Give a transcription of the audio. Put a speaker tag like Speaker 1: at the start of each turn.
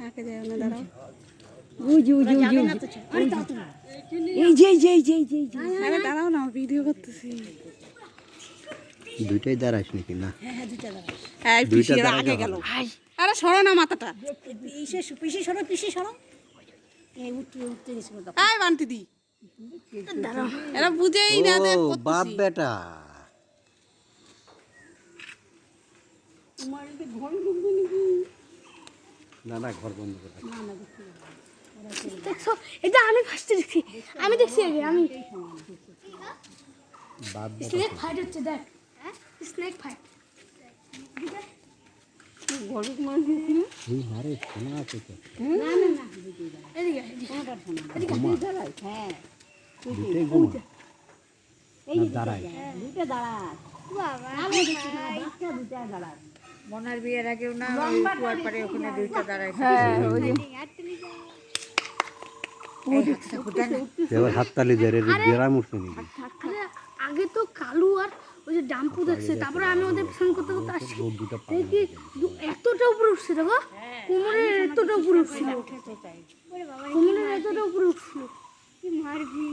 Speaker 1: আগে যাও না, দাঁড়াও। আরে দাঁড়াও না, ভিডিও করতেছি।
Speaker 2: দুইটাই দাঁড়াইস নাকি না?
Speaker 1: এই পিসি এরা আগে গেল। আরে সরো না মাথাটা। এই বান্টি দি, এরা বুঝেই না যে
Speaker 2: ও বাপ
Speaker 1: করতেছি।
Speaker 2: বেটা। না না, ঘর বন্ধ করে রাখ।
Speaker 3: দেখছো এটা আমি ফার্স্টে দেখছি, আমি দেখছি আগে আমি
Speaker 2: বাপ বেটা।
Speaker 3: স্নেক ফাইট হচ্ছে দেখ, স্নেক ফাইট
Speaker 2: এই হারে শোনা আছে তো।
Speaker 3: না না না এদিকে এদিকে
Speaker 2: দুইটাই ঘুমা। না, দাঁড়ায়।
Speaker 4: মনার বিয়ের আগেও না কুয়ার পারে ওখানে দুইটা দাঁড়ায়।
Speaker 2: এবার হাততালি দেয় রে, বেড়াম উঠছে নাকি?
Speaker 3: আরে আগে তো কালু আর ওই যে ডাম্পু দেখছে, তারপরে আমি ওদের পিছন করতে করতে আসছি, দেখি এতটা উপরে উঠছে, দেখো কোমরের এতটা উপরে উঠছিল, কোমরের এতটা উপরে উঠছিল, কি মারবি